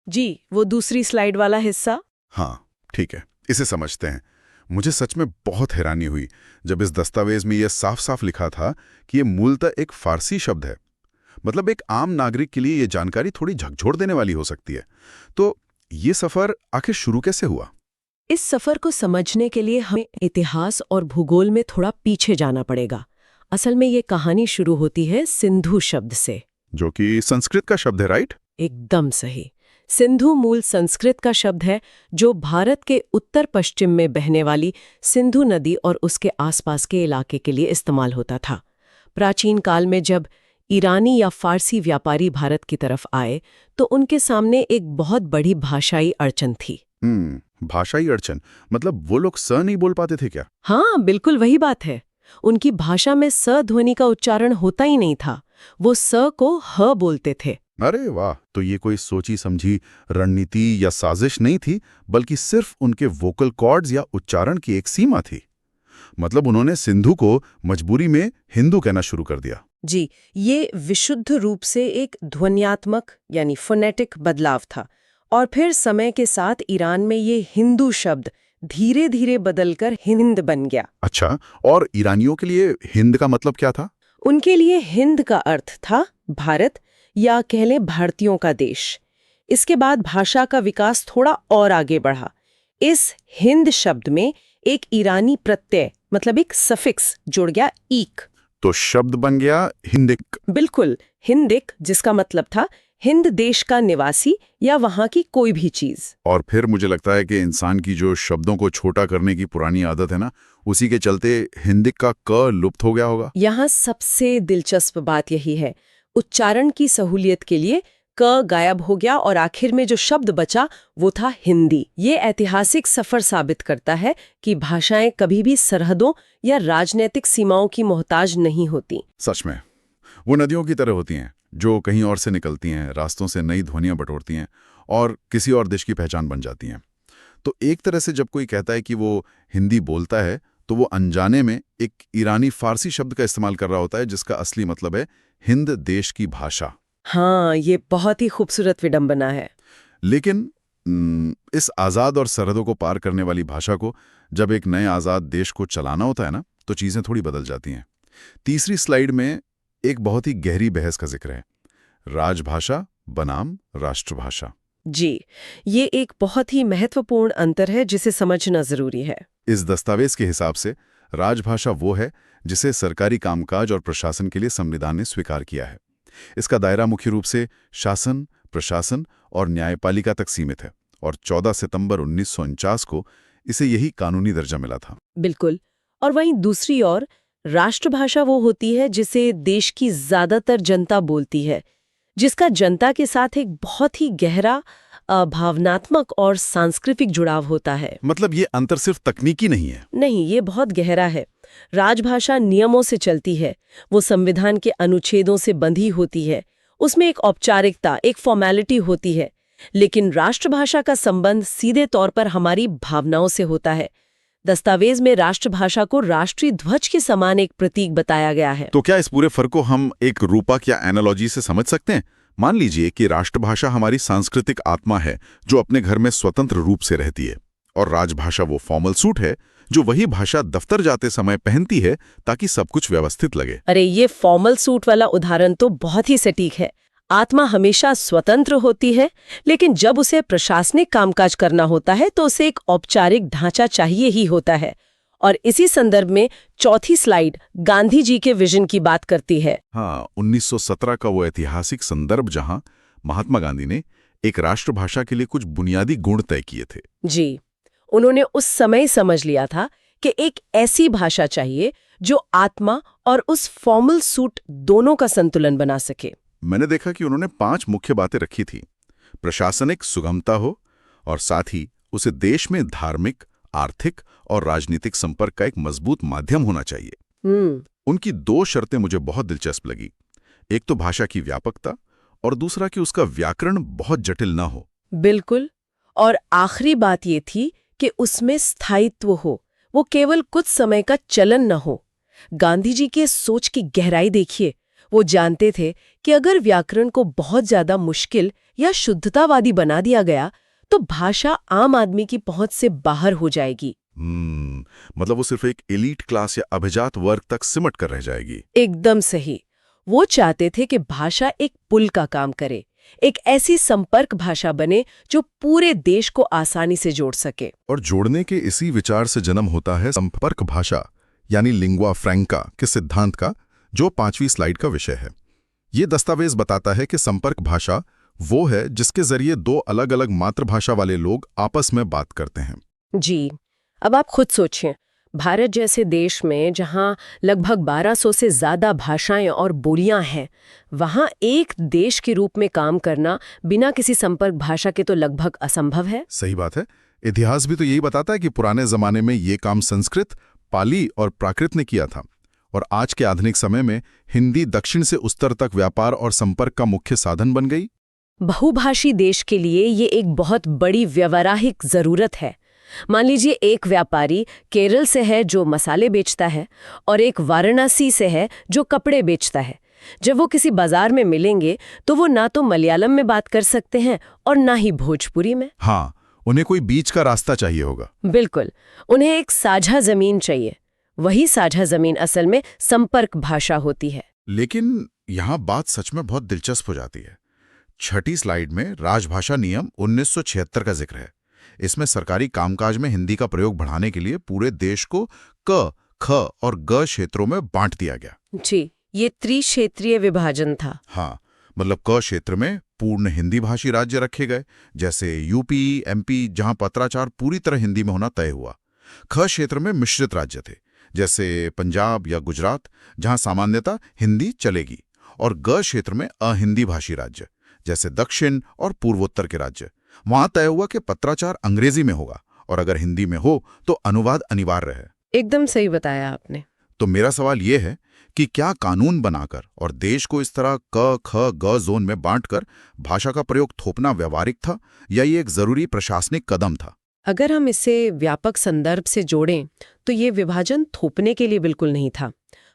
जी, वो दूसरी स्लाइड वाला हिस्सा। हाँ, ठीक है, इसे समझते हैं। मुझे सच में बहुत हैरानी हुई जब इस दस्तावेज में यह साफ साफ लिखा था कि ये मूलतः एक फारसी शब्द है। मतलब एक आम नागरिक के लिए ये जानकारी थोड़ी झकझोर देने वाली हो सकती है। तो ये सफर आखिर शुरू कैसे हुआ? इस सफर को समझने के लिए हमें इतिहास और भूगोल में थोड़ा पीछे जाना पड़ेगा। असल में ये कहानी शुरू होती है सिंधु शब्द से। जो कि संस्कृत का शब्द है, राइट? एकदम सही। सिंधु मूल संस्कृत का शब्द है जो भारत के उत्तर पश्चिम में बहने वाली सिंधु नदी और उसके आसपास के इलाके के लिए इस्तेमाल होता था। प्राचीन काल में जब ईरानी या फारसी व्यापारी भारत की तरफ आए तो उनके सामने एक बहुत बड़ी भाषाई अड़चन थी। भाषाई अड़चन मतलब वो लोग स नहीं बोल पाते थे क्या? हाँ, बिल्कुल वही बात है। उनकी भाषा में स ध्वनि का उच्चारण होता ही नहीं था। वो स को ह बोलते थे। अरे वाह! तो ये कोई सोची समझी रणनीति या साजिश नहीं थी, बल्कि सिर्फ उनके वोकल कॉर्ड्स या उच्चारण की एक सीमा थी। मतलब उन्होंने सिंधु को मजबूरी में हिंदू कहना शुरू कर दिया। जी, ये विशुद्ध रूप से एक ध्वन्यात्मक यानी फोनेटिक बदलाव था। और फिर समय के साथ ईरान में ये हिंदू शब्द धीरे धीरे बदलकर हिंद बन गया। अच्छा, और ईरानियों के लिए हिंद का मतलब क्या था? उनके लिए हिंद का अर्थ था भारत या कह लें भारतीयों का देश। इसके बाद भाषा का विकास थोड़ा और आगे बढ़ा। इस हिंद शब्द में एक ईरानी प्रत्यय मतलब एक सफिक्स जुड़ गया, ईक। तो शब्द बन गया हिंदिक। बिल्कुल, हिंदिक, जिसका मतलब था हिंद देश का निवासी या वहां की कोई भी चीज। और फिर मुझे लगता है कि इंसान की जो शब्दों को छोटा करने की पुरानी आदत है ना, उसी के चलते हिंदिक का क लुप्त हो गया होगा। यहाँ सबसे दिलचस्प बात यही है, उच्चारण की सहूलियत के लिए क गायब हो गया और आखिर में जो शब्द बचा वो था हिंदी। ये ऐतिहासिक सफर साबित करता है कि भाषाएं कभी भी सरहदों या राजनीतिक सीमाओं की मोहताज नहीं होती। सच में वो नदियों की तरह होती हैं जो कहीं और से निकलती हैं, रास्तों से नई ध्वनियां बटोरती हैं और किसी और देश की पहचान बन जाती हैं। तो एक तरह से जब कोई कहता है कि वो हिंदी बोलता है तो वो अनजाने में एक ईरानी फारसी शब्द का इस्तेमाल कर रहा होता है जिसका असली मतलब है हिंद देश की भाषा। हाँ, ये बहुत ही खूबसूरत विडंबना है। लेकिन इस आज़ाद और सरहदों को पार करने वाली भाषा को जब एक नए आज़ाद देश को चलाना होता है ना, तो चीज़ें थोड़ी बदल जाती हैं। तीसरी स्लाइड में एक बहुत ही गहरी बहस का जिक्र है, राजभाषा बनाम राष्ट्रभाषा। जी, ये एक बहुत ही महत्वपूर्ण अंतर है जिसे समझना जरूरी है। इस दस्तावेज के हिसाब से राजभाषा वो है जिसे सरकारी कामकाज और प्रशासन के लिए संविधान ने स्वीकार किया है। इसका दायरा मुख्य रूप से शासन, प्रशासन और न्यायपालिका तक सीमित है और 14 सितंबर 1949 को इसे यही कानूनी दर्जा मिला था। बिल्कुल। और वहीं दूसरी ओर राष्ट्रभाषा वो होती है जिसे देश की ज्यादातर जनता बोलती है, जिसका जनता के साथ एक बहुत ही गहरा भावनात्मक और सांस्कृतिक जुड़ाव होता है। मतलब ये अंतर सिर्फ तकनीकी नहीं है। नहीं, ये बहुत गहरा है। राजभाषा नियमों से चलती है, वो संविधान के अनुच्छेदों से बंधी होती है, उसमें एक औपचारिकता, एक फॉर्मेलिटी होती है। लेकिन राष्ट्रभाषा का संबंध सीधे तौर पर हमारी भावनाओं से होता है। दस्तावेज में राष्ट्रभाषा को राष्ट्रीय ध्वज के समान एक प्रतीक बताया गया है। तो क्या इस पूरे फर्क को हम एक रूपक या एनालॉजी से समझ सकते हैं? मान लीजिए कि राष्ट्रभाषा हमारी सांस्कृतिक आत्मा है जो अपने घर में स्वतंत्र रूप से रहती है, और राजभाषा वो फॉर्मल सूट है जो वही भाषा दफ्तर जाते समय पहनती है ताकि सब कुछ व्यवस्थित लगे। अरे, ये फॉर्मल सूट वाला उदाहरण तो बहुत ही सटीक है। आत्मा हमेशा स्वतंत्र होती है, लेकिन जब उसे प्रशासनिक कामकाज करना होता है तो उसे एक औपचारिक ढांचा चाहिए ही होता है। और इसी संदर्भ में चौथी स्लाइड गांधी जी के विजन की बात करती है। हाँ, 1917 का वो ऐतिहासिक संदर्भ जहां महात्मा गांधी ने एक राष्ट्रभाषा के लिए कुछ बुनियादी गुण तय किए थे। जी, उन्होंने उस समय समझ लिया था कि एक ऐसी भाषा चाहिए जो आत्मा और उस फॉर्मल सूट दोनों का संतुलन बना सके। मैंने देखा कि उन्होंने 5 मुख्य बातें रखी थी। प्रशासनिक सुगमता हो, और साथ ही उसे देश में धार्मिक, आर्थिक और राजनीतिक संपर्क का एक मजबूत माध्यम होना चाहिए। उनकी 2 शर्तें मुझे बहुत दिलचस्प लगी। एक तो भाषा की व्यापकता और दूसरा कि उसका व्याकरण बहुत जटिल ना हो। बिल्कुल। और आखिरी बात ये थी कि उसमें स्थायित्व हो, वो केवल कुछ समय का चलन न हो। गांधी जी के सोच की गहराई देखिए, वो जानते थे कि अगर व्याकरण को बहुत ज्यादा मुश्किल या शुद्धतावादी बना दिया गया तो भाषा आम आदमी की पहुंच से बाहर हो जाएगी। मतलब वो सिर्फ एक एलीट क्लास या अभिजात वर्ग तक सिमट कर रह जाएगी। एकदम सही। वो चाहते थे कि भाषा एक पुल का काम करे, एक ऐसी संपर्क भाषा बने जो पूरे देश को आसानी से जोड़ सके। और जोड़ने के इसी विचार से जन्म होता है संपर्क भाषा यानी लिंगुआ फ्रैंका के सिद्धांत का, जो 5वीं स्लाइड का विषय है। ये दस्तावेज बताता है कि संपर्क भाषा वो है जिसके जरिए दो अलग अलग मातृभाषा वाले लोग आपस में बात करते हैं। जी, अब आप खुद सोचिए, भारत जैसे देश में जहां लगभग 1200 से ज्यादा भाषाएं और बोलियां हैं, वहां एक देश के रूप में काम करना बिना किसी संपर्क भाषा के तो लगभग असंभव है। सही बात है। इतिहास भी तो यही बताता है कि पुराने जमाने में ये काम संस्कृत, पाली और प्राकृत ने किया था, और आज के आधुनिक समय में हिंदी दक्षिण से उत्तर तक व्यापार और संपर्क का मुख्य साधन बन गई। बहुभाषी देश के लिए ये एक बहुत बड़ी व्यावहारिक जरूरत है। मान लीजिए एक व्यापारी केरल से है जो मसाले बेचता है और एक वाराणसी से है जो कपड़े बेचता है। जब वो किसी बाजार में मिलेंगे तो वो ना तो मलयालम में बात कर सकते हैं और ना ही भोजपुरी में। हाँ, उन्हें कोई बीच का रास्ता चाहिए होगा। बिल्कुल, उन्हें एक साझा जमीन चाहिए। वही साझा जमीन असल में संपर्क भाषा होती है। लेकिन यहाँ बात सच में बहुत दिलचस्प हो जाती है। 6ठी स्लाइड में राजभाषा नियम 1976 का जिक्र है। इसमें सरकारी कामकाज में हिंदी का प्रयोग बढ़ाने के लिए पूरे देश को क, ख और ग क्षेत्रों में बांट दिया गया। जी, ये त्रिक्षेत्रीय विभाजन था। हाँ, मतलब क क्षेत्र में पूर्ण हिंदी भाषी राज्य रखे गए, जैसे यूपी, एमपी, जहां पत्राचार पूरी तरह हिंदी में होना तय हुआ। ख क्षेत्र में मिश्रित राज्य थे, जैसे पंजाब या गुजरात, जहां सामान्यतः हिंदी चलेगी, और ग क्षेत्र में अहिंदी भाषी राज्य, जैसे दक्षिण और पूर्वोत्तर के राज्य। वहां तय हुआ कि पत्राचार अंग्रेजी में होगा, और अगर हिंदी में हो तो अनुवाद अनिवार्य है। एकदम सही बताया आपने। तो मेरा सवाल यह है कि क्या कानून बनाकर और देश को इस तरह क, ख, ग जोन में बांटकर भाषा का प्रयोग थोपना व्यावहारिक था, या ये एक जरूरी प्रशासनिक कदम था? अगर हम इसे व्यापक संदर्भ से जोड़ें तो ये विभाजन थोपने के लिए बिल्कुल नहीं था,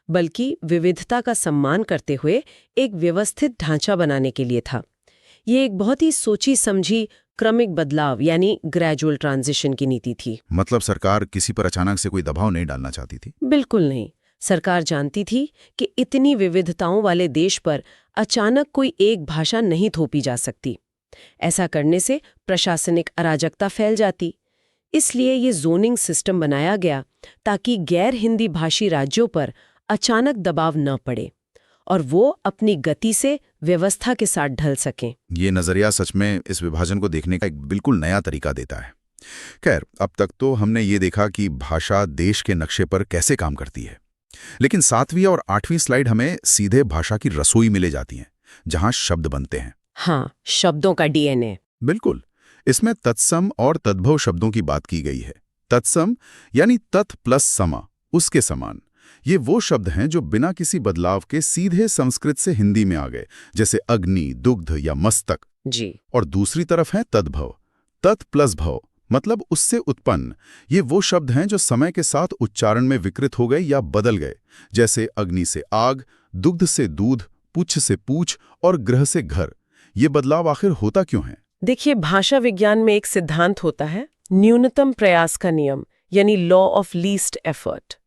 बल्कि विविधता का सम्मान करते हुए एक व्यवस्थित ढांचा बनाने के लिए था। ये एक बहुत ही सोची समझी क्रमिक बदलाव यानी ग्रेजुअल ट्रांजिशन की नीति थी। मतलब सरकार किसी पर अचानक से कोई दबाव नहीं डालना चाहती थी? बिल्कुल नहीं। सरकार जानती थी कि इतनी विविधताओं वाले देश पर अचानक कोई एक भाषा नहीं थोपी जा सकती। ऐसा करने से प्रशासनिक अराजकता फैल जाती। इसलिए ये जोनिंग सिस्टम बनाया गया ताकि गैर हिंदी भाषी राज्यों पर अचानक दबाव न पड़े और वो अपनी गति से व्यवस्था के साथ ढल सकें। ये नजरिया सच में इस विभाजन को देखने का एक बिल्कुल नया तरीका देता है। खैर, अब तक तो हमने ये देखा कि भाषा देश के नक्शे पर कैसे काम करती है, लेकिन 7वीं और 8वीं स्लाइड हमें सीधे भाषा की रसोई मिले जाती हैं, जहां शब्द बनते हैं। हाँ, शब्दों का डीएनए। बिल्कुल। इसमें तत्सम और तद्भव शब्दों की बात की गई है। तत्सम यानी तत् प्लस समा, उसके समान। ये वो शब्द हैं जो बिना किसी बदलाव के सीधे संस्कृत से हिंदी में आ गए, जैसे अग्नि, दुग्ध या मस्तक। जी। और दूसरी तरफ है तद्भव, तत् प्लस भव, मतलब उससे उत्पन्न। ये वो शब्द हैं जो समय के साथ उच्चारण में विकृत हो गए या बदल गए, जैसे अग्नि से आग, दुग्ध से दूध, पुच्छ से पूछ और ग्रह से घर। ये बदलाव आखिर होता क्यों है? देखिए, भाषा विज्ञान में एक सिद्धांत होता है, न्यूनतम प्रयास का नियम, यानी लॉ ऑफ लीस्ट एफर्ट।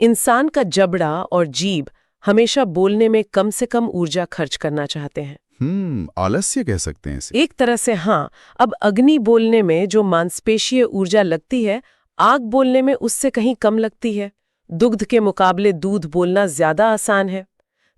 इंसान का जबड़ा और जीभ हमेशा बोलने में कम से कम ऊर्जा खर्च करना चाहते हैं। आलस्य कह सकते हैं इसे। एक तरह से हाँ। अब अग्नि बोलने में जो मांसपेशीय ऊर्जा लगती है, आग बोलने में उससे कहीं कम लगती है। दुग्ध के मुकाबले दूध बोलना ज्यादा आसान है।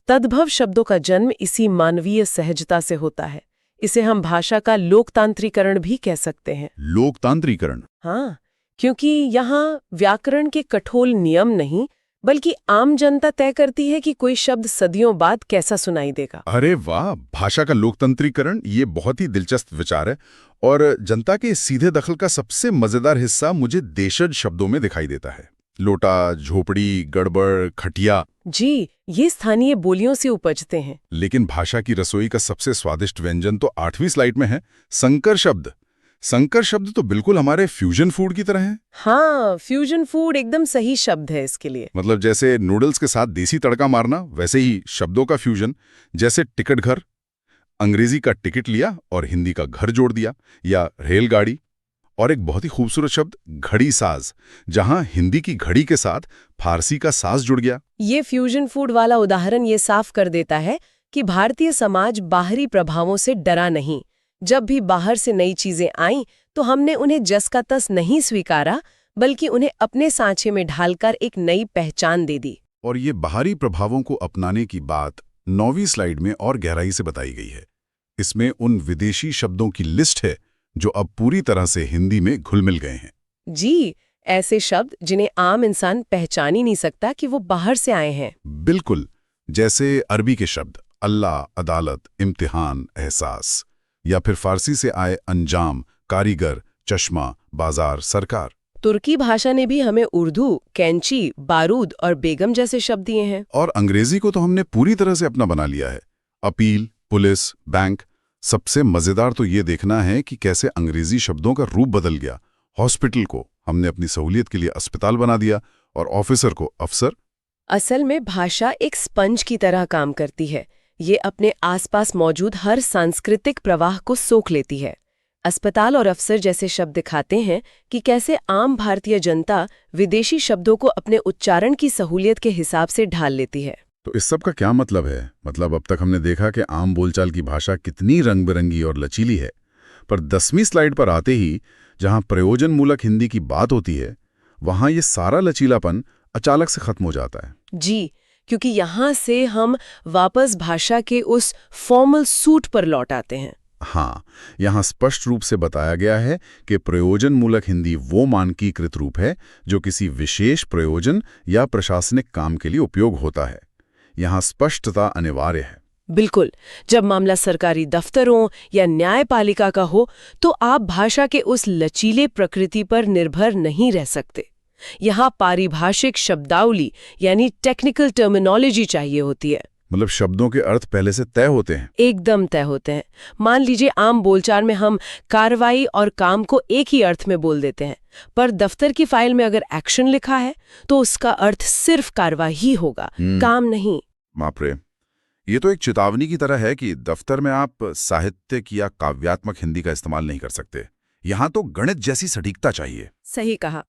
तद्भव शब्दों का जन्म इसी मानवीय सहजता से होता है। इसे हम भाषा का लोकतांत्रीकरण भी कह सकते हैं। लोकतांत्रीकरण? हाँ, क्योंकि यहाँ व्याकरण के कठोर नियम नहीं, बल्कि आम जनता तय करती है कि कोई शब्द सदियों बाद कैसा सुनाई देगा। अरे वाह, भाषा का लोकतंत्रीकरण, ये बहुत ही दिलचस्प विचार है। और जनता के सीधे दखल का सबसे मजेदार हिस्सा मुझे देशज शब्दों में दिखाई देता है। लोटा, झोपड़ी, गड़बड़, खटिया। जी, ये स्थानीय बोलियों से उपजते हैं। लेकिन भाषा की रसोई का सबसे स्वादिष्ट व्यंजन तो 8वीं स्लाइड में है, संकर शब्द। संकर शब्द तो बिल्कुल हमारे फ्यूजन फूड की तरह है। हाँ, फ्यूजन फूड एकदम सही शब्द है इसके लिए। मतलब जैसे नूडल्स के साथ देसी तड़का मारना, वैसे ही शब्दों का फ्यूजन। जैसे टिकट घर, अंग्रेजी का टिकट लिया और हिंदी का घर जोड़ दिया, या रेलगाड़ी। और एक बहुत ही खूबसूरत शब्द घड़ी साज, जहां हिंदी की घड़ी के साथ फारसी का साज जुड़ गया। ये फ्यूजन फूड वाला उदाहरण ये साफ कर देता है कि भारतीय समाज बाहरी प्रभावों से डरा नहीं। जब भी बाहर से नई चीजें आईं तो हमने उन्हें जस का तस नहीं स्वीकारा, बल्कि उन्हें अपने सांचे में ढालकर एक नई पहचान दे दी। और ये बाहरी प्रभावों को अपनाने की बात 9वीं स्लाइड में और गहराई से बताई गई है। इसमें उन विदेशी शब्दों की लिस्ट है जो अब पूरी तरह से हिंदी में घुल मिल गए हैं। जी, ऐसे शब्द जिन्हें आम इंसान पहचान ही नहीं सकता कि वो बाहर से आए हैं। बिल्कुल, जैसे अरबी के शब्द अल्लाह, अदालत, इम्तिहान, एहसास, या फिर फारसी से आए अंजाम, कारीगर, चश्मा, बाजार, सरकार। तुर्की भाषा ने भी हमें उर्दू, कैंची, बारूद और बेगम जैसे शब्द दिए हैं। और अंग्रेजी को तो हमने पूरी तरह से अपना बना लिया है। Appeal, police, bank. सबसे मजेदार तो ये देखना है कि कैसे अंग्रेजी शब्दों का रूप बदल गया। हॉस्पिटल को हमने अपनी सहूलियत के लिए अस्पताल बना दिया, और ऑफिसर को अफसर। असल में भाषा एक स्पंज की तरह काम करती है। ये अपने आसपास मौजूद हर सांस्कृतिक प्रवाह को सोख लेती है। अस्पताल और अफसर जैसे शब्द दिखाते हैं कि कैसे आम भारतीय जनता विदेशी शब्दों को अपने उच्चारण की सहूलियत के हिसाब से ढाल लेती है। तो इस सब का क्या मतलब है? मतलब अब तक हमने देखा कि आम बोलचाल की भाषा कितनी रंग बिरंगी और लचीली है, पर 10वीं स्लाइड पर आते ही जहां प्रयोजन मूलक हिंदी की बात होती है, वहां ये सारा लचीलापन अचानक से खत्म हो जाता है। जी, क्योंकि यहाँ से हम वापस भाषा के उस फॉर्मल सूट पर लौट आते हैं। हाँ, यहाँ स्पष्ट रूप से बताया गया है कि प्रयोजन मूलक हिंदी वो मानकीकृत रूप है जो किसी विशेष प्रयोजन या प्रशासनिक काम के लिए उपयोग होता है। यहाँ स्पष्टता अनिवार्य है। बिल्कुल, जब मामला सरकारी दफ्तरों या न्यायपालिका का हो तो आप भाषा के उस लचीले प्रकृति पर निर्भर नहीं रह सकते। यहाँ पारिभाषिक शब्दावली यानी टेक्निकल टर्मिनोलॉजी चाहिए होती है। मतलब शब्दों के अर्थ पहले से तय होते हैं। एकदम तय होते हैं। मान लीजिए आम बोलचाल में हम कार्रवाई और काम को एक ही अर्थ में बोल देते हैं, पर दफ्तर की फाइल में अगर एक्शन लिखा है तो उसका अर्थ सिर्फ कार्रवाई ही होगा, काम नहीं। बाप रे, ये तो एक चेतावनी की तरह है कि दफ्तर में आप साहित्यिक या काव्यात्मक हिंदी का इस्तेमाल नहीं कर सकते। यहाँ तो गणित जैसी सटीकता चाहिए। सही कहा।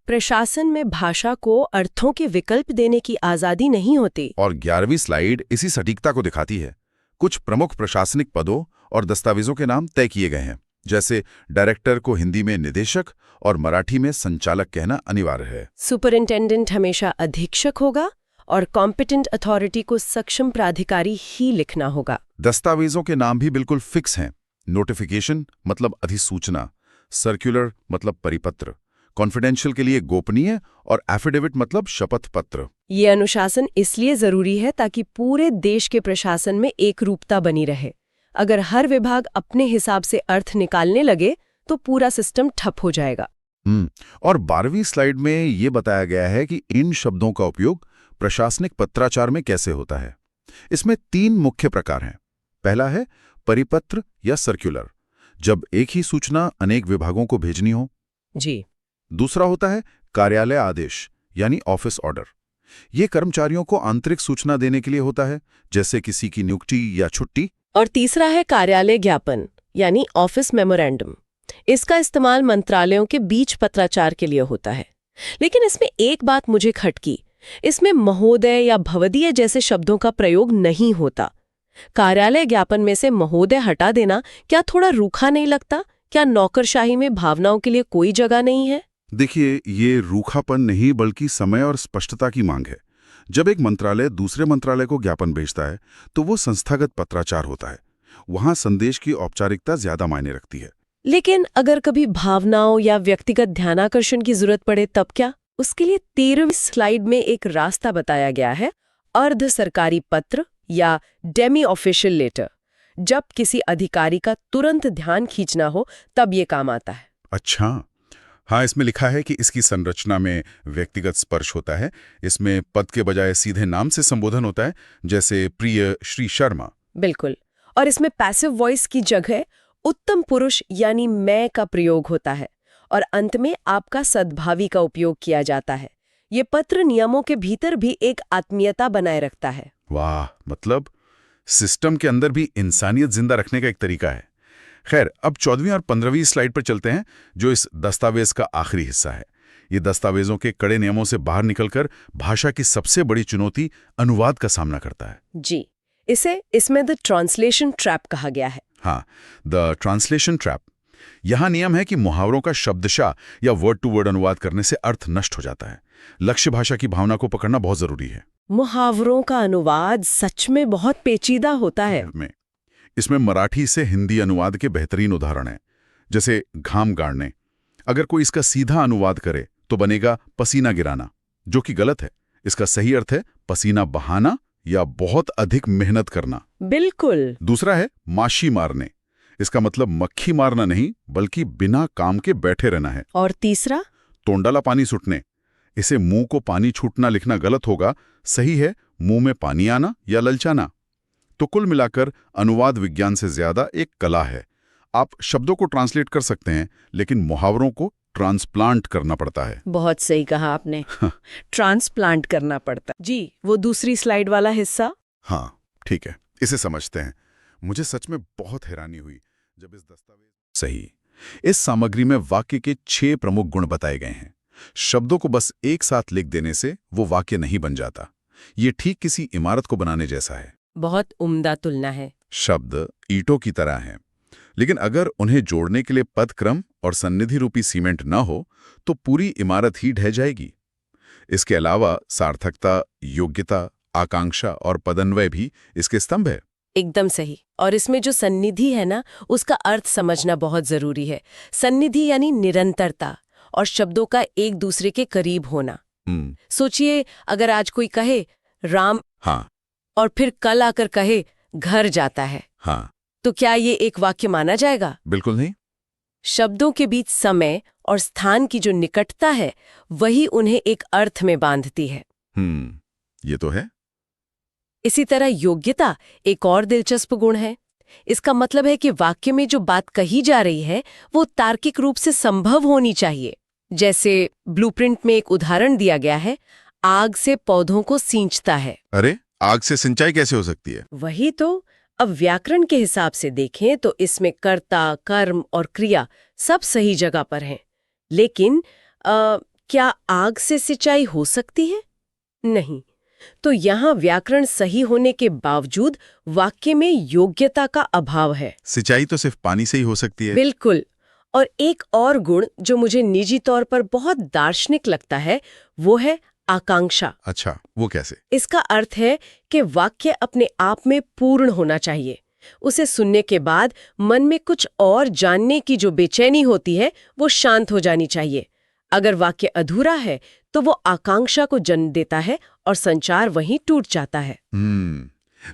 प्रशासन में भाषा को अर्थों के विकल्प देने की आजादी नहीं होती। और 11वीं स्लाइड इसी सटीकता को दिखाती है। कुछ प्रमुख प्रशासनिक पदों और दस्तावेजों के नाम तय किए गए हैं, जैसे डायरेक्टर को हिंदी में निदेशक और मराठी में संचालक कहना अनिवार्य है। सुपरिंटेंडेंट हमेशा अधीक्षक होगा और कॉम्पिटेंट अथॉरिटी को सक्षम प्राधिकारी ही लिखना होगा। दस्तावेजों के नाम भी बिल्कुल फिक्स हैं। नोटिफिकेशन मतलब अधिसूचना, सर्कुलर मतलब परिपत्र, कॉन्फिडेंशियल के लिए गोपनीय, और एफिडेविट मतलब शपथ पत्र। ये अनुशासन इसलिए जरूरी है ताकि पूरे देश के प्रशासन में एक रूपता बनी रहे। अगर हर विभाग अपने हिसाब से अर्थ निकालने लगे तो पूरा सिस्टम ठप हो जाएगा। और 12वीं स्लाइड में ये बताया गया है कि इन शब्दों का उपयोग प्रशासनिक पत्राचार में कैसे होता है। इसमें 3 मुख्य प्रकार हैं। पहला है परिपत्र या सर्कुलर, जब एक ही सूचना अनेक विभागों को भेजनी हो। जी। दूसरा होता है कार्यालय आदेश यानी ऑफिस ऑर्डर। ये कर्मचारियों को आंतरिक सूचना देने के लिए होता है, जैसे किसी की नियुक्ति या छुट्टी। और तीसरा है कार्यालय ज्ञापन यानी ऑफिस मेमोरेंडम। इसका इस्तेमाल मंत्रालयों के बीच पत्राचार के लिए होता है। लेकिन इसमें एक बात मुझे खटकी, इसमें महोदय या भवदीय जैसे शब्दों का प्रयोग नहीं होता। कार्यालय ज्ञापन में से महोदय हटा देना क्या थोड़ा रूखा नहीं लगता? क्या नौकरशाही में भावनाओं के लिए कोई जगह नहीं है? देखिए, ये रूखापन नहीं बल्कि समय और स्पष्टता की मांग है। जब एक मंत्रालय दूसरे मंत्रालय को ज्ञापन भेजता है तो वो संस्थागत पत्राचार होता है। वहां संदेश की औपचारिकता ज्यादा मायने रखती है। लेकिन अगर कभी भावनाओं या व्यक्तिगत ध्यानाकर्षण की जरूरत पड़े तब क्या? उसके लिए 13वीं स्लाइड में एक रास्ता बताया गया है, अर्ध सरकारी पत्र या डेमी ऑफिशियल लेटर। जब किसी अधिकारी का तुरंत ध्यान खींचना हो तब ये काम आता है। अच्छा, हाँ, इसमें लिखा है कि इसकी संरचना में व्यक्तिगत स्पर्श होता है। इसमें पद के बजाय सीधे नाम से संबोधन होता है, जैसे प्रिय श्री शर्मा। बिल्कुल। और इसमें पैसिव वॉइस की जगह उत्तम पुरुष यानी मैं का प्रयोग होता है और अंत में आपका सद्भावी का उपयोग किया जाता है। ये पत्र नियमों के भीतर भी एक आत्मीयता बनाए रखता है। वाह, मतलब सिस्टम के अंदर भी इंसानियत जिंदा रखने का एक तरीका है। खैर, अब 14वीं और 15वीं स्लाइड पर चलते हैं, जो इस दस्तावेज का आखिरी हिस्सा है। ये दस्तावेजों के कड़े नियमों से बाहर निकलकर भाषा की सबसे बड़ी चुनौती अनुवाद का सामना करता है। जी, इसमें द ट्रांसलेशन ट्रैप कहा गया है। हाँ, द ट्रांसलेशन ट्रैप। यहां नियम है कि मुहावरों का शब्दशः या वर्ड टू वर्ड अनुवाद करने से अर्थ नष्ट हो जाता है। लक्ष्य भाषा की भावना को पकड़ना बहुत जरूरी है। मुहावरों का अनुवाद सच में बहुत पेचीदा होता है। इसमें मराठी से हिंदी अनुवाद के बेहतरीन उदाहरण हैं, जैसे घाम गाड़ने। अगर कोई इसका सीधा अनुवाद करे तो बनेगा पसीना गिराना, जो कि गलत है। इसका सही अर्थ है पसीना बहाना या बहुत अधिक मेहनत करना। बिल्कुल। दूसरा है माशी मारने। इसका मतलब मक्खी मारना नहीं, बल्कि बिना काम के बैठे रहना है। और तीसरा तोंडाला पानी सुटने। इसे मुंह को पानी छूटना लिखना गलत होगा, सही है मुंह में पानी आना या ललचाना। तो कुल मिलाकर अनुवाद विज्ञान से ज्यादा एक कला है। आप शब्दों को ट्रांसलेट कर सकते हैं, लेकिन मुहावरों को ट्रांसप्लांट करना पड़ता है। बहुत सही कहा आपने। ट्रांसप्लांट करना पड़ता है। जी, वो दूसरी स्लाइड वाला हिस्सा। हाँ, ठीक है, इसे समझते हैं। मुझे सच में बहुत हैरानी हुई जब इस दस्तावेज सही इस सामग्री में वाक्य के 6 प्रमुख गुण बताए गए हैं। शब्दों को बस एक साथ लिख देने से वो वाक्य नहीं बन जाता। ये ठीक किसी इमारत को बनाने जैसा है। बहुत उम्दा तुलना है। शब्द ईंटों की तरह हैं, लेकिन अगर उन्हें जोड़ने के लिए पदक्रम और सन्निधि रूपी सीमेंट न हो तो पूरी इमारत ही ढह जाएगी। इसके अलावा सार्थकता, योग्यता, आकांक्षा और पदन्वय भी इसके स्तंभ है। एकदम सही। और इसमें जो सन्निधि है ना, उसका अर्थ समझना बहुत जरूरी है। सन्निधि यानी निरंतरता और शब्दों का एक दूसरे के करीब होना। सोचिए, अगर आज कोई कहे राम, हाँ, और फिर कल आकर कहे घर जाता है, हाँ, तो क्या ये एक वाक्य माना जाएगा? बिल्कुल नहीं। शब्दों के बीच समय और स्थान की जो निकटता है, वही उन्हें एक अर्थ में बांधती है। ये तो है। इसी तरह योग्यता एक और दिलचस्प गुण है। इसका मतलब है कि वाक्य में जो बात कही जा रही है वो तार्किक रूप से संभव होनी चाहिए। जैसे ब्लूप्रिंट में एक उदाहरण दिया गया है, आग से पौधों को सींचता है। अरे, आग से सिंचाई कैसे हो सकती है? वही तो। अब व्याकरण के हिसाब से देखें तो इसमें कर्ता, कर्म और क्रिया सब सही जगह पर हैं। लेकिन क्या आग से सिंचाई हो सकती है? नहीं। तो यहाँ व्याकरण सही होने के बावजूद वाक्य में योग्यता का अभाव है। सिंचाई तो सिर्फ पानी से ही हो सकती है। बिल्कुल। और एक और गुण जो मुझे निजी तौर पर बहुत दार्शनिक लगता है, वो है आकांक्षा। अच्छा, वो कैसे? इसका अर्थ है कि वाक्य अपने आप में पूर्ण होना चाहिए। उसे सुनने के बाद मन में कुछ और जानने की जो बेचैनी होती है, वो शांत हो जानी चाहिए। अगर वाक्य अधूरा है तो वो आकांक्षा को जन्म देता है और संचार वहीं टूट जाता है।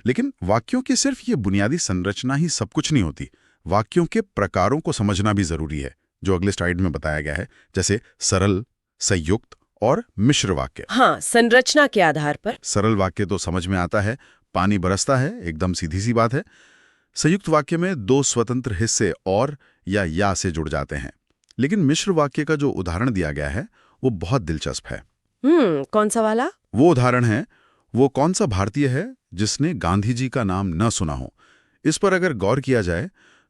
लेकिन वाक्यों की सिर्फ ये बुनियादी संरचना ही सब कुछ नहीं होती। वाक्यों के प्रकारों को समझना भी जरूरी है, जो अगले स्लाइड में बताया गया है, जैसे सरल, संयुक्त और मिश्र वाक्य। हाँ, संरचना के आधार पर। सरल वाक्य तो समझ में आता है, पानी बरसता है, एकदम सीधी सी बात है। संयुक्त वाक्य में 2 स्वतंत्र हिस्से और या से जुड़ जाते हैं। लेकिन मिश्र वाक्य का जो उदाहरण दिया गया है वो बहुत दिलचस्प है। कौन सा वाला? वो उदाहरण है, वो कौन सा भारतीय है जिसने गांधी जी का नाम न सुना हो। इस पर अगर गौर किया जाए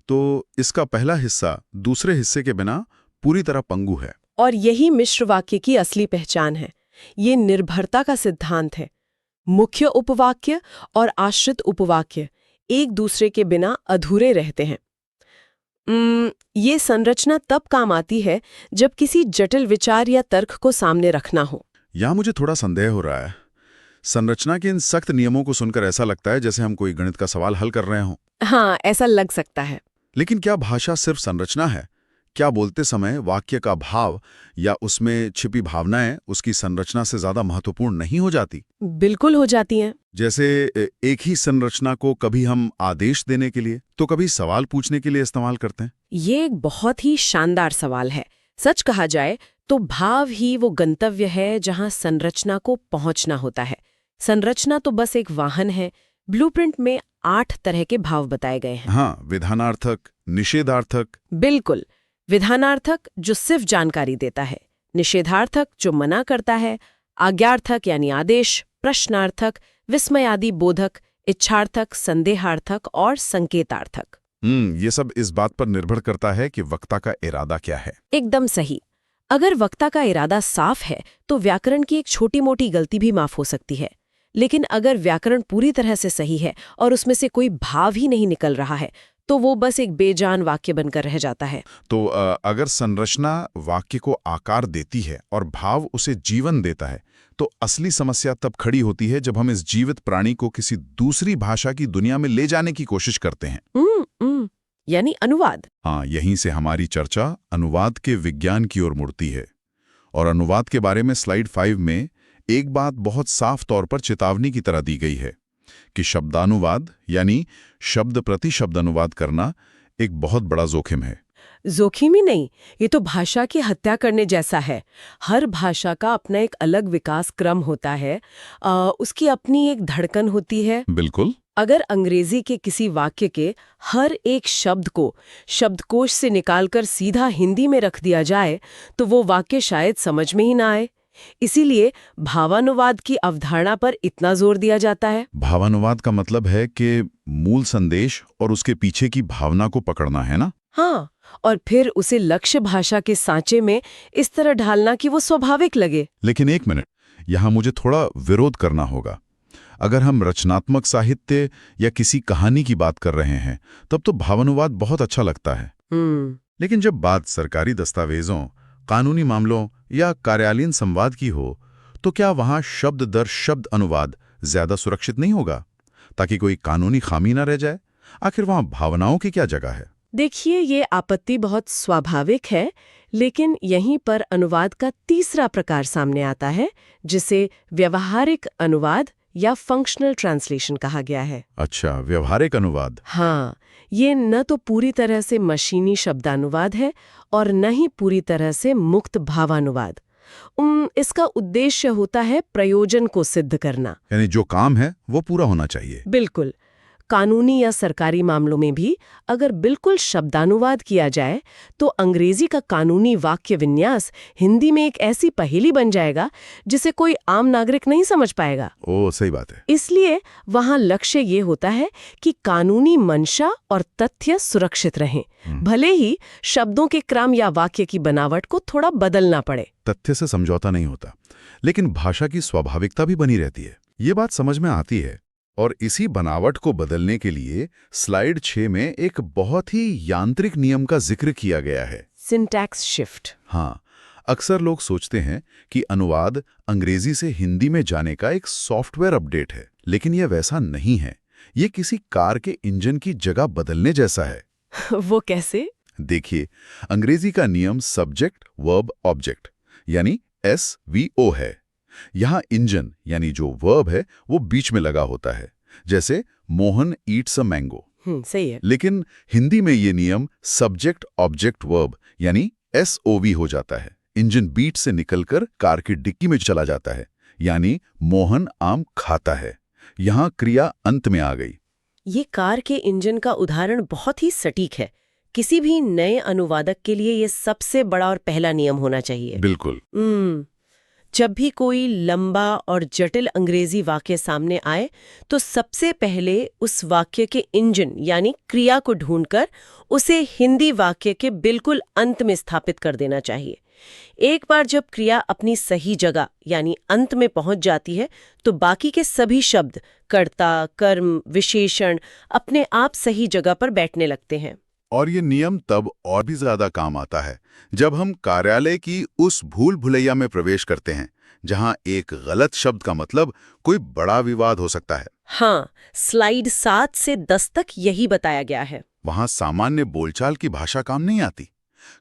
तो इसका पहला हिस्सा दूसरे हिस्से के बिना पूरी तरह पंगु है। और यही मिश्र वाक्य की असली पहचान है। ये निर्भरता का सिद्धांत है। मुख्य उपवाक्य और आश्रित उपवाक्य एक दूसरे के बिना अधूरे रहते हैं। ये संरचना तब काम आती है जब किसी जटिल विचार या तर्क को सामने रखना हो। यहाँ मुझे थोड़ा संदेह हो रहा है। संरचना के इन सख्त नियमों को सुनकर ऐसा लगता है जैसे हम कोई गणित का सवाल हल कर रहे हों। हाँ, ऐसा लग सकता है। लेकिन क्या भाषा सिर्फ संरचना है? क्या बोलते समय वाक्य का भाव या उसमें छिपी भावनाएं उसकी संरचना से ज्यादा महत्वपूर्ण नहीं हो जाती? बिल्कुल हो जाती हैं। जैसे एक ही संरचना को कभी हम आदेश देने के लिए तो कभी सवाल पूछने के लिए इस्तेमाल करते हैं। ये एक बहुत ही शानदार सवाल है। सच कहा जाए तो भाव ही वो गंतव्य है जहां संरचना को पहुंचना होता है। संरचना तो बस एक वाहन है। ब्लूप्रिंट में 8 तरह के भाव बताए गए हैं। हाँ, विधानार्थक, निषेधार्थक? बिल्कुल। विधानार्थक जो सिर्फ जानकारी देता है, निषेधार्थक जो मना करता है, आज्ञार्थक यानी आदेश, प्रश्नार्थक, विस्मयादि बोधक, इच्छार्थक, संदेहार्थक और संकेतार्थक। ये सब इस बात पर निर्भर करता है कि वक्ता का इरादा क्या है। एकदम सही। अगर वक्ता का इरादा साफ है तो व्याकरण की एक छोटी मोटी गलती भी माफ हो सकती है, लेकिन अगर व्याकरण पूरी तरह से सही है और उसमें से कोई भाव ही नहीं निकल रहा है तो वो बस एक बेजान वाक्य बनकर रह जाता है। तो अगर संरचना वाक्य को आकार देती है और भाव उसे जीवन देता है, तो असली समस्या तब खड़ी होती है जब हम इस जीवित प्राणी को किसी दूसरी भाषा की दुनिया में ले जाने की कोशिश करते हैं। यानी अनुवाद। हाँ, यहीं से हमारी चर्चा अनुवाद के विज्ञान की ओर मुड़ती है। और अनुवाद के बारे में स्लाइड 5 में एक बात बहुत साफ तौर पर चेतावनी की तरह दी गई है कि शब्दानुवाद यानी शब्द प्रति शब्द अनुवाद करना एक बहुत बड़ा जोखिम है। जोखिम ही नहीं, ये तो भाषा की हत्या करने जैसा है। हर भाषा का अपना एक अलग विकास क्रम होता है, उसकी अपनी एक धड़कन होती है। बिल्कुल। अगर अंग्रेजी के किसी वाक्य के हर एक शब्द को शब्दकोश से निकालकर सीधा हिंदी में रख दिया जाए तो वो वाक्य शायद समझ में ही ना आए। इसीलिए भावानुवाद की अवधारणा पर इतना जोर दिया जाता है। भावानुवाद का मतलब है कि मूल संदेश और उसके पीछे की भावना को पकड़ना है ना? हाँ, और फिर उसे लक्ष्य भाषा के सांचे में इस तरह ढालना कि वो स्वाभाविक लगे। लेकिन एक मिनट, यहाँ मुझे थोड़ा विरोध करना होगा। अगर हम रचनात्मक साहित्य या किसी कहानी की बात कर रहे हैं तब तो भावानुवाद बहुत अच्छा लगता है। लेकिन जब बात सरकारी दस्तावेजों, कानूनी मामलों या कार्यालयीन संवाद की हो तो क्या वहां शब्द दर शब्द अनुवाद ज्यादा सुरक्षित नहीं होगा, ताकि कोई कानूनी खामी ना रह जाए? आखिर वहां भावनाओं की क्या जगह है? देखिए, ये आपत्ति बहुत स्वाभाविक है, लेकिन यहीं पर अनुवाद का तीसरा प्रकार सामने आता है, जिसे व्यवहारिक अनुवाद या फंक्शनल ट्रांसलेशन कहा गया है। अच्छा, व्यवहारिक अनुवाद। हाँ, ये न तो पूरी तरह से मशीनी शब्दानुवाद है और न ही पूरी तरह से मुक्त भावानुवाद। इसका उद्देश्य होता है प्रयोजन को सिद्ध करना, यानी जो काम है वो पूरा होना चाहिए। बिल्कुल। कानूनी या सरकारी मामलों में भी अगर बिल्कुल शब्दानुवाद किया जाए तो अंग्रेजी का कानूनी वाक्य विन्यास हिंदी में एक ऐसी पहेली बन जाएगा जिसे कोई आम नागरिक नहीं समझ पाएगा। ओ, सही बात है। इसलिए वहां लक्ष्य ये होता है कि कानूनी मंशा और तथ्य सुरक्षित रहें, भले ही शब्दों के क्रम या वाक्य की बनावट को थोड़ा बदलना पड़े। तथ्य से समझौता नहीं होता, लेकिन भाषा की स्वाभाविकता भी बनी रहती है। ये बात समझ में आती है। और इसी बनावट को बदलने के लिए स्लाइड 6 में एक बहुत ही यांत्रिक नियम का जिक्र किया गया है, सिंटैक्स शिफ्ट। हाँ, अक्सर लोग सोचते हैं कि अनुवाद अंग्रेजी से हिंदी में जाने का एक सॉफ्टवेयर अपडेट है, लेकिन यह वैसा नहीं है। ये किसी कार के इंजन की जगह बदलने जैसा है। वो कैसे? देखिए, अंग्रेजी का नियम सब्जेक्ट वर्ब ऑब्जेक्ट यानी SVO है। यहाँ इंजन यानी जो वर्ब है वो बीच में लगा होता है, जैसे मोहन ईट्स अ मैंगो। सही है। लेकिन हिंदी में ये नियम सब्जेक्ट ऑब्जेक्ट वर्ब यानी SOV हो जाता है। इंजन बीट से निकलकर कार की डिक्की में चला जाता है, यानी मोहन आम खाता है। यहाँ क्रिया अंत में आ गई। ये कार के इंजन का उदाहरण बहुत ही सटीक है। किसी भी नए अनुवादक के लिए ये सबसे बड़ा और पहला नियम होना चाहिए। बिल्कुल। जब भी कोई लंबा और जटिल अंग्रेजी वाक्य सामने आए तो सबसे पहले उस वाक्य के इंजन यानी क्रिया को ढूंढकर उसे हिंदी वाक्य के बिल्कुल अंत में स्थापित कर देना चाहिए। एक बार जब क्रिया अपनी सही जगह यानी अंत में पहुंच जाती है तो बाकी के सभी शब्द, कर्ता, कर्म, विशेषण अपने आप सही जगह पर बैठने लगते हैं। और ये नियम तब और भी ज्यादा काम आता है जब हम कार्यालय की उस भूल भुलैया में प्रवेश करते हैं जहां एक गलत शब्द का मतलब कोई बड़ा विवाद हो सकता है। हाँ, स्लाइड 7 से 10 तक यही बताया गया है। वहां सामान्य बोलचाल की भाषा काम नहीं आती।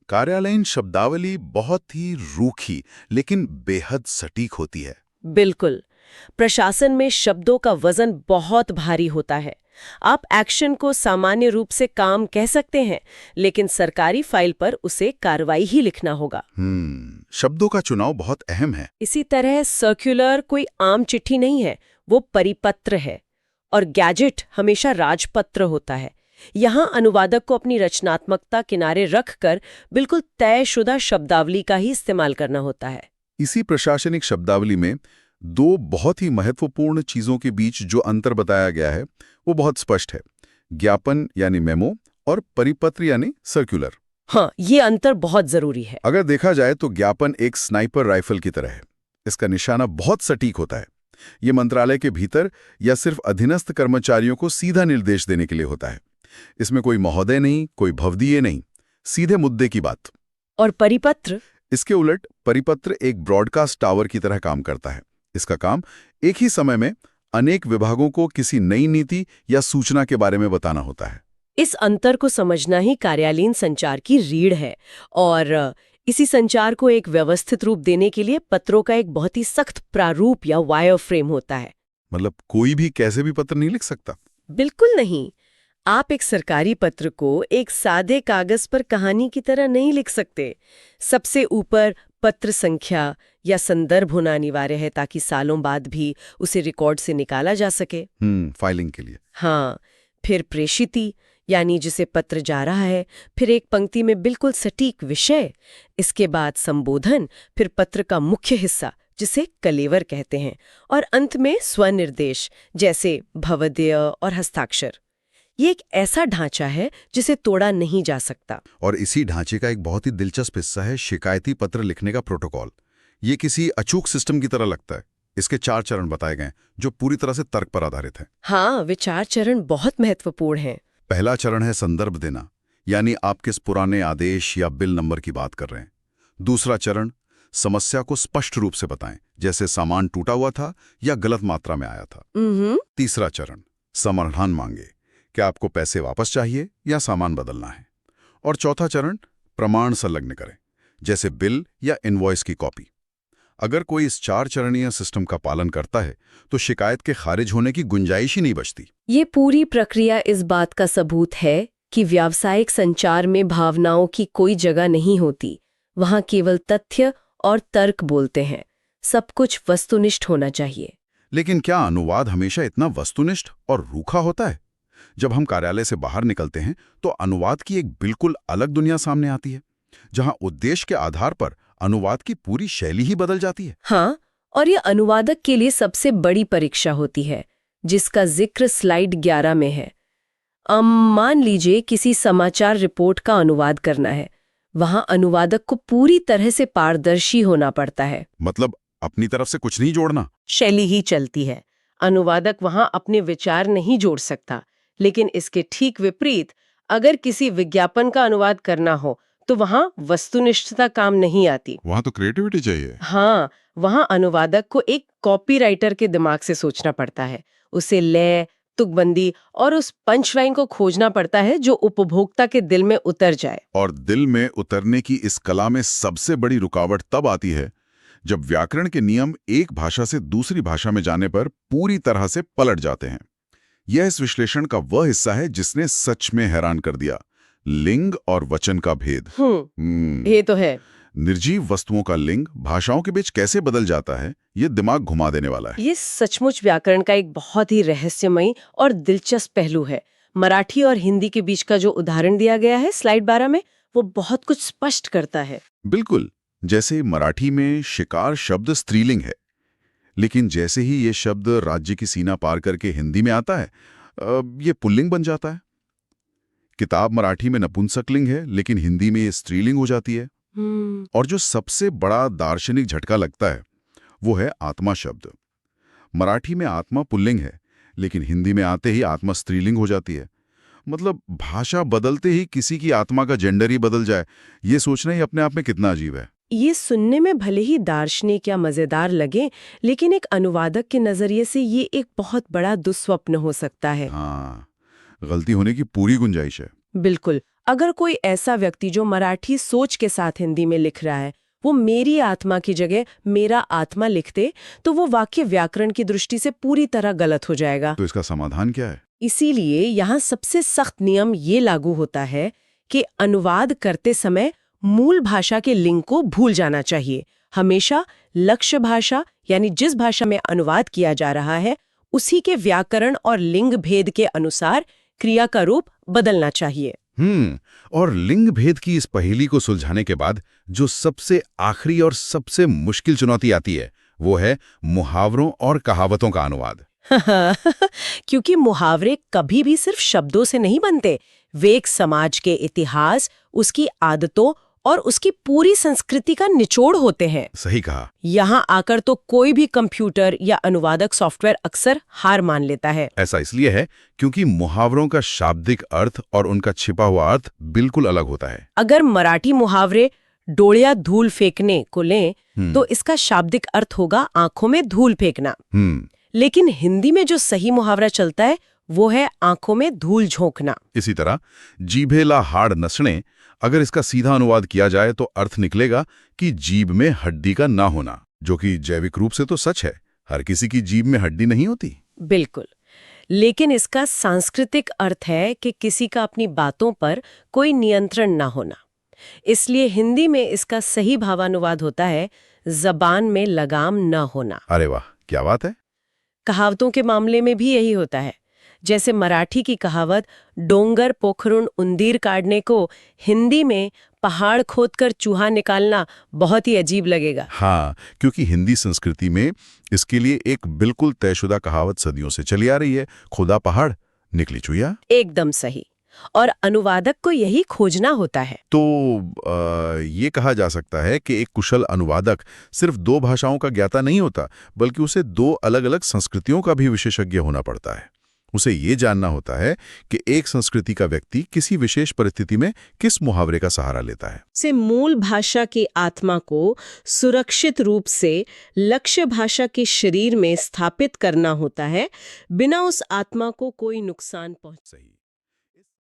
कार्यालयीन शब्दावली बहुत ही रूखी लेकिन बेहद सटीक होती है। बिल्कुल। प्रशासन में शब्दों का वजन बहुत भारी होता है। आप एक्शन को सामान्य रूप से काम कह सकते हैं, लेकिन सरकारी फाइल पर उसे कार्रवाई ही लिखना होगा। शब्दों का चुनाव बहुत अहम है। इसी तरह सर्कुलर कोई आम चिट्ठी नहीं है, वो परिपत्र है। और गैजेट हमेशा राजपत्र होता है। यहाँ अनुवादक को अपनी रचनात्मकता किनारे रखकर बिल्कुल तयशुदा शब्दावली का ही इस्तेमाल करना होता है। इसी प्रशासनिक शब्दावली में दो बहुत ही महत्वपूर्ण चीजों के बीच जो अंतर बताया गया है वो बहुत स्पष्ट है। ज्ञापन यानी मेमो और परिपत्र यानी सर्कुलर। हाँ, ये अंतर बहुत जरूरी है। अगर देखा जाए तो ज्ञापन एक स्नाइपर राइफल की तरह है। इसका निशाना बहुत सटीक होता है। ये मंत्रालय के भीतर या सिर्फ अधीनस्थ कर्मचारियों को सीधा निर्देश देने के लिए होता है। इसमें कोई महोदय नहीं, कोई भवदीय नहीं, सीधे मुद्दे की बात। और परिपत्र? इसके उलट परिपत्र एक ब्रॉडकास्ट टावर की तरह काम करता है। इसका काम एक ही समय में अनेक विभागों को किसी नई नीति या सूचना के बारे में बताना होता है। इस अंतर को समझना ही कार्यालयीन संचार की रीढ़ है और इसी संचार को एक व्यवस्थित रूप देने के लिए पत्रों का एक बहुत ही सख्त प्रारूप या वायर फ्रेम होता है। मतलब कोई भी कैसे भी पत्र नहीं लिख सकता? बिल्कुल नहीं। आप एक सरकारी पत्र को एक सादे कागज पर कहानी की तरह नहीं लिख सकते। सबसे ऊपर पत्र संख्या या संदर्भ होना अनिवार्य है ताकि सालों बाद भी उसे रिकॉर्ड से निकाला जा सके। फाइलिंग के लिए। हाँ, फिर प्रेषिती यानी जिसे पत्र जा रहा है, फिर एक पंक्ति में बिल्कुल सटीक विषय, इसके बाद संबोधन, फिर पत्र का मुख्य हिस्सा जिसे कलेवर कहते हैं, और अंत में स्वनिर्देश जैसे भवदीय और हस्ताक्षर। ये एक ऐसा ढांचा है जिसे तोड़ा नहीं जा सकता। और इसी ढांचे का एक बहुत ही दिलचस्प हिस्सा है शिकायती पत्र लिखने का प्रोटोकॉल। ये किसी अचूक सिस्टम की तरह लगता है। इसके 4 चरण बताए गए जो पूरी तरह से तर्क पर आधारित हैं। हाँ, वे 4 चरण बहुत महत्वपूर्ण हैं। पहला चरण है संदर्भ देना, यानी आप किस पुराने आदेश या बिल नंबर की बात कर रहे हैं। दूसरा चरण, समस्या को स्पष्ट रूप से बताएं, जैसे सामान टूटा हुआ था या गलत मात्रा में आया था। तीसरा चरण, समाधान मांगे, क्या आपको पैसे वापस चाहिए या सामान बदलना है। और चौथा चरण, प्रमाण संलग्न करें, जैसे बिल या इनवॉइस की कॉपी। अगर कोई इस 4 चरणीय सिस्टम का पालन करता है तो शिकायत के खारिज होने की गुंजाइश ही नहीं बचती। ये पूरी प्रक्रिया इस बात का सबूत है कि व्यावसायिक संचार में भावनाओं की कोई जगह नहीं होती। वहाँ केवल तथ्य और तर्क बोलते हैं। सब कुछ वस्तुनिष्ठ होना चाहिए। लेकिन क्या अनुवाद हमेशा इतना वस्तुनिष्ठ और रूखा होता है? जब हम कार्यालय से बाहर निकलते हैं तो अनुवाद की एक बिल्कुल अलग दुनिया सामने आती है, जहां उद्देश्य के आधार पर अनुवाद की पूरी शैली ही बदल जाती है। हाँ, और ये अनुवादक के लिए सबसे बड़ी परीक्षा होती है, जिसका जिक्र स्लाइड 11 में है। मान लीजिए किसी समाचार रिपोर्ट का अनुवाद करना है। वहां अनुवादक को पूरी तरह से पारदर्शी होना पड़ता है। मतलब अपनी तरफ से कुछ नहीं जोड़ना। शैली ही चलती है। अनुवादक वहां अपने विचार नहीं जोड़ सकता। लेकिन इसके ठीक विपरीत, अगर किसी विज्ञापन का अनुवाद करना हो तो वहां वस्तुनिष्ठता काम नहीं आती। वहां तो क्रिएटिविटी चाहिए। हाँ, वहां अनुवादक को एक कॉपीराइटर के दिमाग से सोचना पड़ता है। उसे लय, तुकबंदी और उस पंचलाइन को खोजना पड़ता है जो उपभोक्ता के दिल में उतर जाए। और दिल में उतरने की इस कला में सबसे बड़ी रुकावट तब आती है जब व्याकरण के नियम एक भाषा से दूसरी भाषा में जाने पर पूरी तरह से पलट जाते हैं। यह इस विश्लेषण का वह हिस्सा है जिसने सच में हैरान कर दिया। लिंग और वचन का भेद। ये तो है। निर्जीव वस्तुओं का लिंग भाषाओं के बीच कैसे बदल जाता है, ये दिमाग घुमा देने वाला है। ये सचमुच व्याकरण का एक बहुत ही रहस्यमयी और दिलचस्प पहलू है। मराठी और हिंदी के बीच का जो उदाहरण दिया गया है स्लाइड 12 में, वो बहुत कुछ स्पष्ट करता है। बिल्कुल, जैसे मराठी में शिकार शब्द स्त्रीलिंग है, लेकिन जैसे ही ये शब्द राज्य की सीमा पार करके हिंदी में आता है, ये पुल्लिंग बन जाता है। किताब मराठी में नपुंसकलिंग है, लेकिन हिंदी में ये स्त्रीलिंग हो जाती है। और जो सबसे बड़ा दार्शनिक झटका लगता है वो है आत्मा शब्द। मराठी में आत्मा पुल्लिंग है, लेकिन हिंदी में आते ही आत्मा स्त्रीलिंग हो जाती है। मतलब भाषा बदलते ही किसी की आत्मा का जेंडर ही बदल जाए, ये सोचना ही अपने आप में कितना अजीब है। ये सुनने में भले ही दार्शनिक या मजेदार लगे, लेकिन एक अनुवादक के नजरिए से ये एक बहुत बड़ा दुस्वप्न हो सकता है। हाँ, गलती होने की पूरी गुंजाइश है। बिल्कुल। अगर कोई ऐसा व्यक्ति जो मराठी सोच के साथ हिंदी में लिख रहा है, वो मेरी आत्मा की जगह मेरा आत्मा लिखते, तो वो वाक्य व्याकरण की दृष्टि से पूरी तरह गलत हो जाएगा। तो इसका समाधान क्या है? इसीलिए यहाँ सबसे सख्त नियम ये लागू होता है कि अनुवाद करते समय मूल भाषा के लिंग को भूल जाना चाहिए। हमेशा लक्ष्य भाषा यानी जिस भाषा में अनुवाद किया जा रहा है उसी के व्याकरण और लिंग भेद के अनुसार क्रिया का रूप बदलना चाहिए। और लिंग भेद की इस पहेली को सुलझाने के बाद जो सबसे आखिरी और सबसे मुश्किल चुनौती आती है वो है मुहावरों और कहावतों का अनुवाद। क्योंकि मुहावरे कभी भी सिर्फ शब्दों से नहीं बनते, वे एक समाज के इतिहास, उसकी आदतों और उसकी पूरी संस्कृति का निचोड़ होते हैं। सही कहा। यहाँ आकर तो कोई भी कंप्यूटर या अनुवादक सॉफ्टवेयर अक्सर हार मान लेता है। ऐसा इसलिए है क्योंकि मुहावरों का शाब्दिक अर्थ और उनका छिपा हुआ अर्थ बिल्कुल अलग होता है। अगर मराठी मुहावरे डोलिया धूल फेंकने को लें तो इसका शाब्दिक अर्थ होगा आंखों में धूल फेंकना। लेकिन हिंदी में जो सही मुहावरा चलता है वो है आंखों में धूल झोंकना। इसी तरह जीभेला हाड़ नसणे, अगर इसका सीधा अनुवाद किया जाए तो अर्थ निकलेगा कि जीभ में हड्डी का ना होना, जो कि जैविक रूप से तो सच है, हर किसी की जीभ में हड्डी नहीं होती। बिल्कुल, लेकिन इसका सांस्कृतिक अर्थ है कि किसी का अपनी बातों पर कोई नियंत्रण ना होना। इसलिए हिंदी में इसका सही भावानुवाद होता है जबान में लगाम न होना। अरे वाह, क्या बात है। कहावतों के मामले में भी यही होता है। जैसे मराठी की कहावत डोंगर पोखरून उंदीर काटने को हिंदी में पहाड़ खोदकर चूहा निकालना बहुत ही अजीब लगेगा। हाँ, क्योंकि हिंदी संस्कृति में इसके लिए एक बिल्कुल तयशुदा कहावत सदियों से चली आ रही है, खुदा पहाड़ निकली चूहा। एकदम सही। और अनुवादक को यही खोजना होता है। तो ये कहा जा सकता है कि एक कुशल अनुवादक सिर्फ 2 भाषाओं का ज्ञाता नहीं होता, बल्कि उसे 2 अलग-अलग संस्कृतियों का भी विशेषज्ञ होना पड़ता है। उसे ये जानना होता है कि एक संस्कृति का व्यक्ति किसी विशेष परिस्थिति में किस मुहावरे का सहारा लेता है। से मूल भाषा की आत्मा को सुरक्षित रूप से लक्ष्य भाषा के शरीर में स्थापित करना होता है, बिना उस आत्मा को कोई नुकसान पहुंचे।